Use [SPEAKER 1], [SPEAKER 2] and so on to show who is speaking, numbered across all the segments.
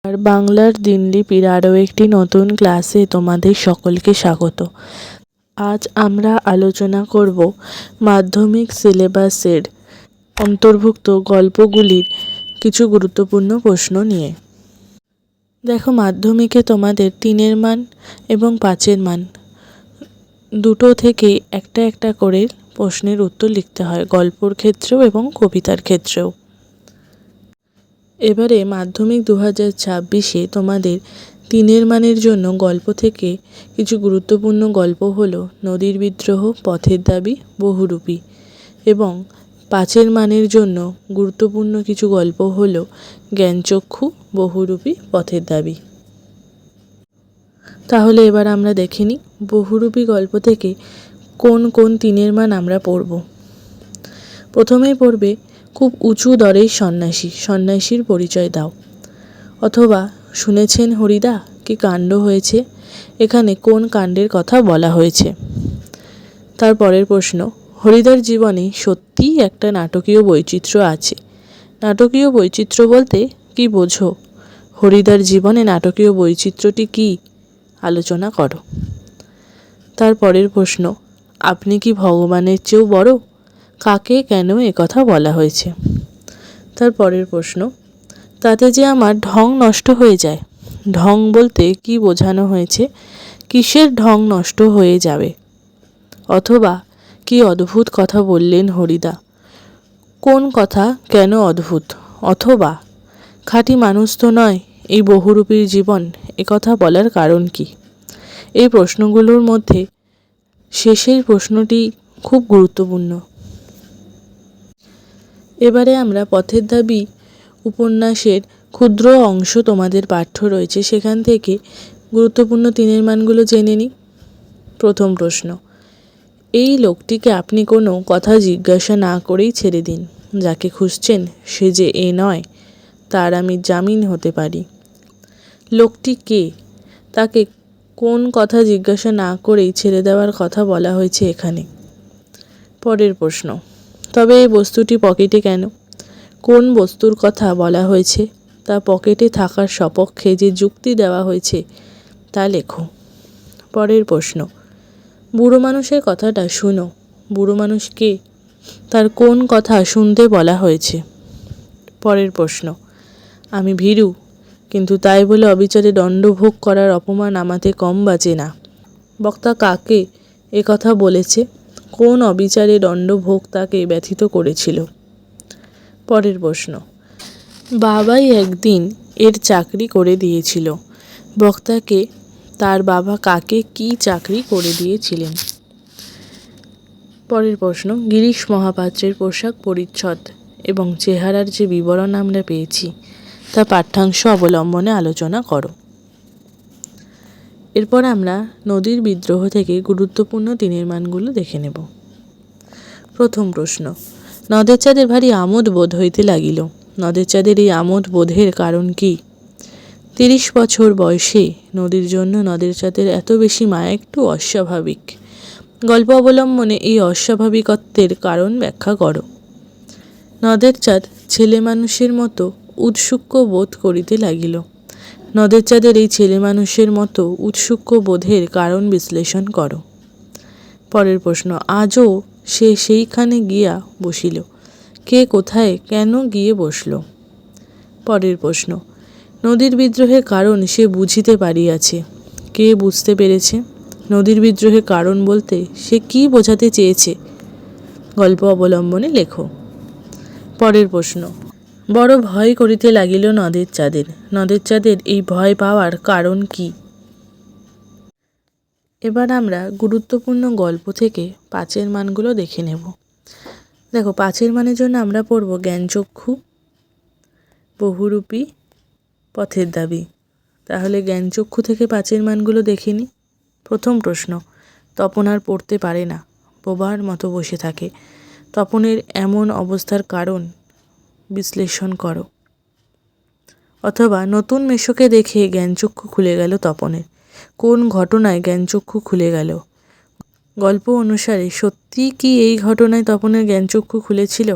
[SPEAKER 1] আর বাংলার দিনলিপির আরও একটি নতুন ক্লাসে তোমাদের সকলকে স্বাগত। আজ আমরা আলোচনা করব মাধ্যমিক সিলেবাসের অন্তর্ভুক্ত গল্পগুলির কিছু গুরুত্বপূর্ণ প্রশ্ন নিয়ে। দেখো, মাধ্যমিকে তোমাদের 3-এর মান এবং 5-এর মান দুটো থেকেই একটা একটা করে প্রশ্নের উত্তর লিখতে হয়, গল্পর ক্ষেত্রেও এবং কবিতার ক্ষেত্রেও। এবারে মাধ্যমিক 2026-এ তোমাদের 3-এর মানের জন্য গল্প থেকে কিছু গুরুত্বপূর্ণ গল্প হলো নদীর বিদ্রোহ, পথের দাবি, বহুরূপী। এবং 5-এর মানের জন্য গুরুত্বপূর্ণ কিছু গল্প হলো জ্ঞানচক্ষু, বহুরূপী, পথের দাবি। তাহলে এবার আমরা দেখে নিই বহুরূপী গল্প থেকে কোন কোন 3-এর মান আমরা পড়ব। প্রথমেই পড়বে খুব উঁচু দরের সন্ন্যাসী, সন্ন্যাসীর পরিচয় দাও। অথবা শুনেছেন হরিদা কি কাণ্ড হয়েছে, এখানে কোন কাণ্ডের কথা বলা হয়েছে। তারপরের প্রশ্ন, হরিদার জীবনে সত্যিই একটা নাটকীয় বৈচিত্র্য আছে। নাটকীয় বৈচিত্র্য বলতে কি বোঝো? হরিদার জীবনে নাটকীয় বৈচিত্র্যটি কি আলোচনা করো। তারপরের প্রশ্ন, আপনি কি ভগবানের চেয়েও বড়? কাকে কেন একথা বলা হয়েছে। তারপরের প্রশ্ন, তাতে যে আমার ঢং নষ্ট হয়ে যায়। ঢং বলতে কি বোঝানো হয়েছে? কিসের ঢং নষ্ট হয়ে যাবে? অথবা কি অদ্ভুত কথা বললেন হরিদা, কোন কথা কেন অদ্ভুত? অথবা খাঁটি মানুষ তো নয় এই বহুরূপীর জীবন, একথা বলার কারণ কি? এই প্রশ্নগুলোর মধ্যে শেষের প্রশ্নটি খুব গুরুত্বপূর্ণ। এবারে আমরা পথের দাবি উপন্যাসের ক্ষুদ্র অংশ তোমাদের পাঠ্য রয়েছে, সেখান থেকে গুরুত্বপূর্ণ 3-এর মানগুলো জেনে নিই। প্রথম প্রশ্ন, এই লোকটিকে আপনি কোনো কথা জিজ্ঞাসা না করেই ছেড়ে দিন। যাকে খুঁজছেন সে যে এ নয়, তার আমি জামিন হতে পারি। লোকটি কে? তাকে কোন কথা জিজ্ঞাসা না করেই ছেড়ে দেওয়ার কথা বলা হয়েছে এখানে। পরের প্রশ্ন, তবে এই বস্তুটি পকেটে কেন? কোন বস্তুর কথা বলা হয়েছে? তা পকেটে থাকার সপক্ষে যে যুক্তি দেওয়া হয়েছে তা লেখো। পরের প্রশ্ন, বুড়ো মানুষের কথাটা শুনো। বুড়ো মানুষ কে? তার কোন কথা শুনতে বলা হয়েছে? পরের প্রশ্ন, আমি ভীরু, কিন্তু তাই বলে অবিচারে দণ্ডভোগ করার অপমান আমাতে কম বাজে না। বক্তা কাকে একথা বলেছে? কোন অবিচারে দণ্ডভোগ তাকে ব্যথিত করেছিল? পরের প্রশ্ন, বাবাই একদিন এর চাকরি করে দিয়েছিল। বক্তাকে তার বাবা কাকে কি চাকরি করে দিয়েছিলেন? পরের প্রশ্ন, গিরিশ মহাপাত্রের পোশাক পরিচ্ছদ এবং চেহারার যে বিবরণ আমরা পেয়েছি তা পাঠ্যাংশ অবলম্বনে আলোচনা করো। এরপর আমরা নদীর বিদ্রোহ থেকে গুরুত্বপূর্ণ 3-এর মানগুলো দেখে নেব। প্রথম প্রশ্ন, নদের চাঁদের ভারী আমোদ বোধ হইতে লাগিল। নদের চাঁদের এই আমোদ বোধের কারণ কি? 30 বছর বয়সে নদীর জন্য নদের চাঁদের এত বেশি মায়া একটু অস্বাভাবিক। গল্প অবলম্বনে এই অস্বাভাবিকত্বের কারণ ব্যাখ্যা করো। নদের চাঁদ ছেলে মানুষের মতো উৎসুক বোধ করিতে লাগিল। নদের চাঁদের এই ছেলে মানুষের মতো উৎসুক বোধের কারণ বিশ্লেষণ করো। পরের প্রশ্ন, আজও সে সেইখানে গিয়া বসিল। কে কোথায় কেন গিয়ে বসল? পরের প্রশ্ন, নদীর বিদ্রোহের কারণ সে বুঝিতে পারিয়াছে। কে বুঝতে পেরেছে? নদীর বিদ্রোহের কারণ বলতে সে কি বোঝাতে চেয়েছে? গল্প অবলম্বনে লেখো। পরের প্রশ্ন, বড় ভয় করিতে লাগিল নদের চাঁদের। নদের চাঁদের এই ভয় পাওয়ার কারণ কি? এবার আমরা গুরুত্বপূর্ণ গল্প থেকে 5-এর মানগুলো দেখে নেব। দেখো, 5-এর মানের জন্য আমরা পড়ব জ্ঞানচক্ষু, বহুরূপী, পথের দাবি। তাহলে জ্ঞানচক্ষু থেকে 5-এর মানগুলো দেখে নিই। প্রথম প্রশ্ন, তপন আর পড়তে পারে না, বোবার মতো বসে থাকে। তপনের এমন অবস্থার কারণ বিশ্লেষণ করো। অথবা নতুন মেশোকে দেখে জ্ঞানচক্ষু খুলে গেল তপনের। কোন ঘটনায় জ্ঞানচক্ষু খুলে গেল? গল্প অনুসারে সত্যি কি এই ঘটনায় তপনের জ্ঞানচক্ষু খুলেছিল?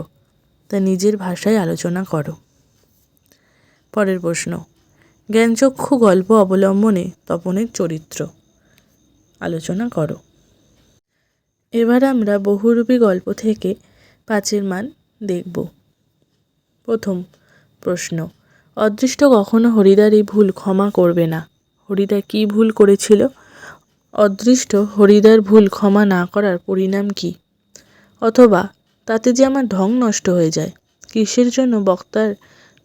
[SPEAKER 1] তা নিজের ভাষায় আলোচনা করো। পরের প্রশ্ন, জ্ঞানচক্ষু গল্প অবলম্বনে তপনের চরিত্র আলোচনা করো। এবার আমরা বহুরূপী গল্প থেকে 5-এর মান দেখব। প্রথম প্রশ্ন, অদৃষ্ট কখনো হরিদার এই ভুল ক্ষমা করবে না। হরিদা কি ভুল করেছিল? অদৃষ্ট হরিদার ভুল ক্ষমা না করার পরিণাম কি? অথবা তাতে যে আমার ঢং নষ্ট হয়ে যায়, কিসের জন্য বক্তার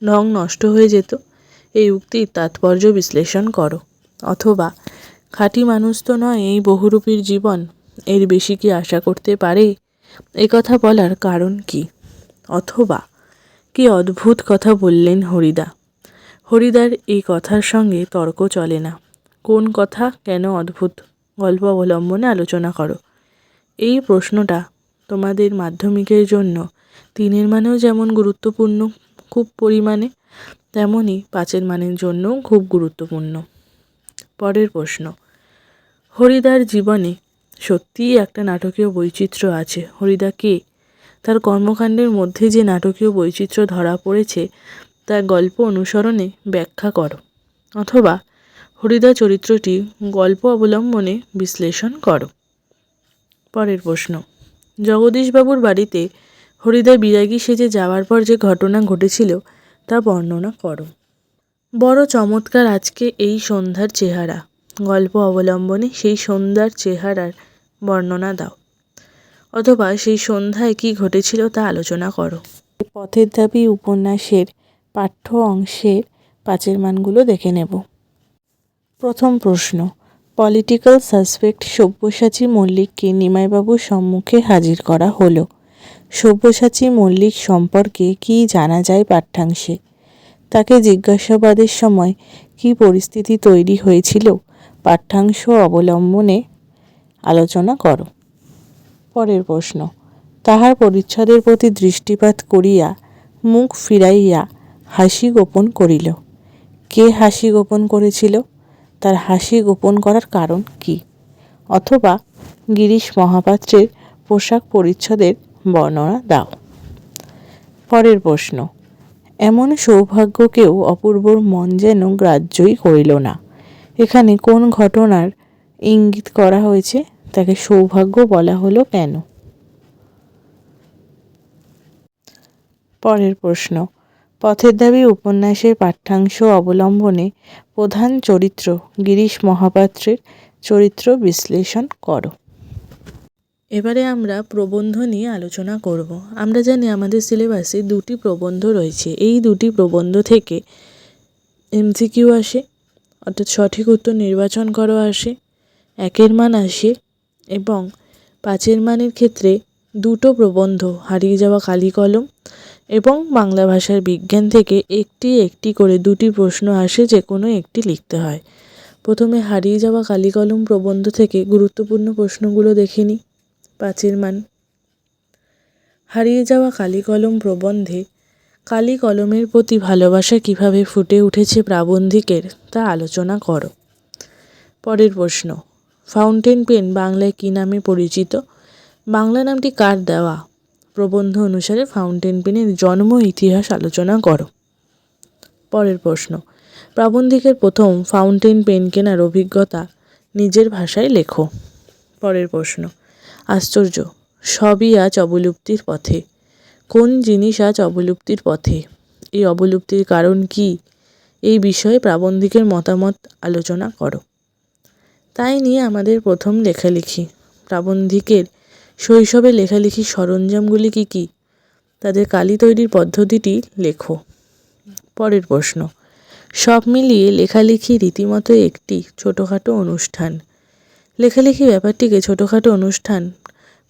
[SPEAKER 1] ঢং নষ্ট হয়ে যেত? এই উক্তির তাৎপর্য বিশ্লেষণ করো। অথবা খাঁটি মানুষ তো নয় এই বহুরূপীর জীবন, এর বেশি কি আশা করতে পারে? এ কথা বলার কারণ কি? অথবা কি অদ্ভুত কথা বললেন হরিদা। হরিদার এই কথার সঙ্গে তর্ক চলে না। কোন কথা কেন অদ্ভুত? গল্প অবলম্বনে আলোচনা করো। এই প্রশ্নটা তোমাদের মাধ্যমিকের জন্য 3-এর মানেও যেমন গুরুত্বপূর্ণ খুব পরিমাণে, তেমনই 5-এর মানের জন্যও খুব গুরুত্বপূর্ণ। পরের প্রশ্ন, হরিদার জীবনে সত্যিই একটা নাটকীয় বৈচিত্র্য আছে। হরিদা কে? তার কর্মকাণ্ডের মধ্যে যে নাটকীয় বৈচিত্র্য ধরা পড়েছে তার গল্প অনুসরণে ব্যাখ্যা করো। অথবা হরিদা চরিত্রটি গল্প অবলম্বনে বিশ্লেষণ করো। পরের প্রশ্ন, জগদীশবাবুর বাড়িতে হরিদা বিরাগী সেজে যাওয়ার পর যে ঘটনা ঘটেছিল তা বর্ণনা করো। বড় চমৎকার আজকে এই সন্ধ্যার চেহারা। গল্প অবলম্বনে সেই সন্ধ্যার চেহারার বর্ণনা দাও। অথবা সেই সন্ধ্যায় কি ঘটেছিল তা আলোচনা করো। পথের দাবি উপন্যাসের পাঠ্য অংশের 5-এর মানগুলো দেখে নেব। প্রথম প্রশ্ন, পলিটিক্যাল সাসপেক্ট সব্যসাচী মল্লিককে নিমাইবাবুর সম্মুখে হাজির করা হলো। সব্যসাচী মল্লিক সম্পর্কে কি জানা যায় পাঠ্যাংশে? তাকে জিজ্ঞাসাবাদের সময় কি পরিস্থিতি তৈরি হয়েছিল পাঠ্যাংশ অবলম্বনে আলোচনা করো। পরের প্রশ্ন, তাহার পরিচ্ছদের প্রতি দৃষ্টিপাত করিয়া মুখ ফিরাইয়া হাসি গোপন করিল। কে হাসি গোপন করেছিল? তার হাসি গোপন করার কারণ কি? অথবা গিরিশ মহাপাত্রের পোশাক পরিচ্ছদের বর্ণনা দাও। পরের প্রশ্ন, এমন সৌভাগ্যকেও অপূর্বর মন যেন গ্রাহ্যই করিল না। এখানে কোন ঘটনার ইঙ্গিত করা হয়েছে? তাকে সৌভাগ্য বলা হলো কেন? পরের প্রশ্ন, পথের দাবি উপন্যাসের পাঠ্যাংশ অবলম্বনে প্রধান চরিত্র গিরিশ মহাপাত্রের চরিত্র বিশ্লেষণ করো। এবারে আমরা প্রবন্ধ নিয়ে আলোচনা করব। আমরা জানি আমাদের সিলেবাসে 2টি প্রবন্ধ রয়েছে। এই 2টি প্রবন্ধ থেকে এমসিকিউ আসে, অর্থাৎ সঠিক উত্তর নির্বাচন করো আসে, 1-এর মান আসে এবং 5-এর মানের ক্ষেত্রে 2টো প্রবন্ধ হারিয়ে যাওয়া কালি কলম এবং বাংলা ভাষার বিজ্ঞান থেকে একটি একটি করে 2টি প্রশ্ন আসে, যে কোনো একটি লিখতে হয়। প্রথমে হারিয়ে যাওয়া কালি কলম প্রবন্ধ থেকে গুরুত্বপূর্ণ প্রশ্নগুলো দেখে নিই। 5-এর মান, হারিয়ে যাওয়া কালি কলম প্রবন্ধে কালি কলমের প্রতি ভালোবাসা কিভাবে ফুটে উঠেছে প্রাবন্ধিকের তা আলোচনা করো। পরের প্রশ্ন, ফাউন্টেন পেন বাংলায় কী নামে পরিচিত? বাংলা নামটি কার দেওয়া? প্রবন্ধ অনুসারে ফাউন্টেন পেনের জন্ম ইতিহাস আলোচনা করো। পরের প্রশ্ন, প্রাবন্ধিকের প্রথম ফাউন্টেন পেন কেনার অভিজ্ঞতা নিজের ভাষায় লেখো। পরের প্রশ্ন, আশ্চর্য, সবই আজ অবলুপ্তির পথে। কোন জিনিস আজ অবলুপ্তির পথে? এই অবলুপ্তির কারণ কি? এই বিষয়ে প্রাবন্ধিকের মতামত আলোচনা করো। তাই নিয়ে আমাদের প্রথম লেখালেখি। প্রাবন্ধিকের শৈশবে লেখালেখির সরঞ্জামগুলি কি কি? তাদের কালি তৈরির পদ্ধতিটি লেখো। পরের প্রশ্ন, সব মিলিয়ে লেখালেখি রীতিমতো একটি ছোটোখাটো অনুষ্ঠান। লেখালেখি ব্যাপারটিকে ছোটোখাটো অনুষ্ঠান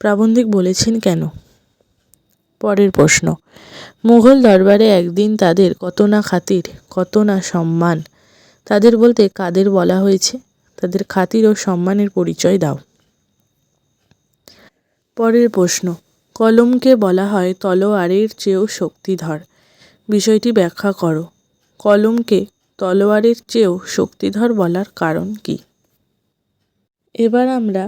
[SPEAKER 1] প্রাবন্ধিক বলেছেন কেন? পরের প্রশ্ন, মুঘল দরবারে একদিন তাদের কত না খাতির, কত না সম্মান। তাদের বলতে কাদের বলা হয়েছে? তাদের খাতির ও সম্মানের পরিচয় দাও। পরের প্রশ্ন, কলমকে বলা হয় তলোয়ারের চেয়েও শক্তিধর। বিষয়টি ব্যাখ্যা করো। কলমকে তলোয়ারের চেয়েও শক্তিধর বলার কারণ কি? এবার আমরা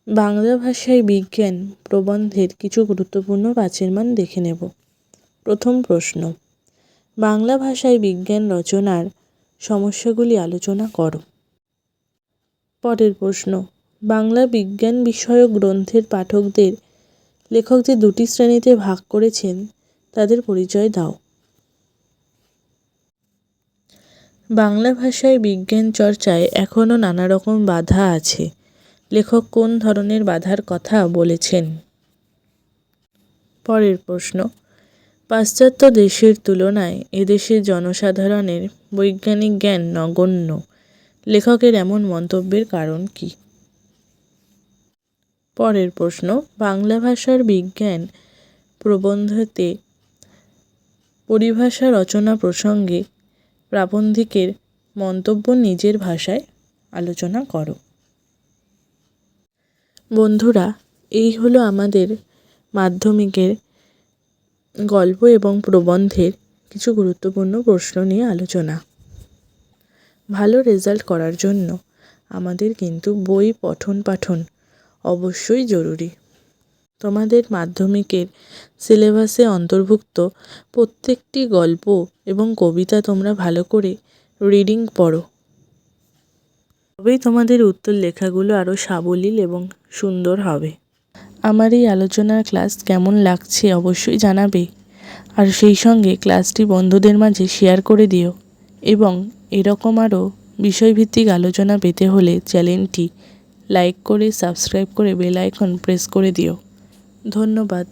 [SPEAKER 1] বাংলা ভাষায় বিজ্ঞান প্রবন্ধের কিছু গুরুত্বপূর্ণ 5-এর মান দেখে নেব। প্রথম প্রশ্ন, বাংলা ভাষায় বিজ্ঞান রচনার সমস্যাগুলি আলোচনা করো। পরের প্রশ্ন, বাংলা বিজ্ঞান বিষয়ক গ্রন্থের পাঠকদের লেখক যে দুটি শ্রেণীতে ভাগ করেছেন তাদের পরিচয় দাও। বাংলা ভাষায় বিজ্ঞান চর্চায় এখনও নানা রকম বাধা আছে। লেখক কোন ধরনের বাধার কথা বলেছেন? পরের প্রশ্ন, পাশ্চাত্য দেশের তুলনায় এদেশের জনসাধারণের বৈজ্ঞানিক জ্ঞান নগণ্য। লেখকের এমন মন্তব্যের কারণ কী? পরের প্রশ্ন, বাংলা ভাষার বিজ্ঞান প্রবন্ধতে পরিভাষা রচনা প্রসঙ্গে প্রাবন্ধিকের মন্তব্য নিজের ভাষায় আলোচনা করো। বন্ধুরা, এই হলো আমাদের মাধ্যমিকের গল্প এবং প্রবন্ধের কিছু গুরুত্বপূর্ণ প্রশ্ন নিয়ে আলোচনা। ভালো রেজাল্ট করার জন্য আমাদের কিন্তু বই পঠন পাঠন অবশ্যই জরুরি। তোমাদের মাধ্যমিকের সিলেবাসে অন্তর্ভুক্ত প্রত্যেকটি গল্প এবং কবিতা তোমরা ভালো করে রিডিং পড়ো, তবেই তোমাদের উত্তর লেখাগুলো আরও সাবলীল এবং সুন্দর হবে। আমার এই আলোচনার ক্লাস কেমন লাগছে অবশ্যই জানাবে, আর সেই সঙ্গে ক্লাসটি বন্ধুদের মাঝে শেয়ার করে দিও এবং এরকম আরও বিষয়ভিত্তিক আলোচনা পেতে হলে চ্যানেলটি লাইক করে সাবস্ক্রাইব করে বেল আইকন প্রেস করে দিও। ধন্যবাদ।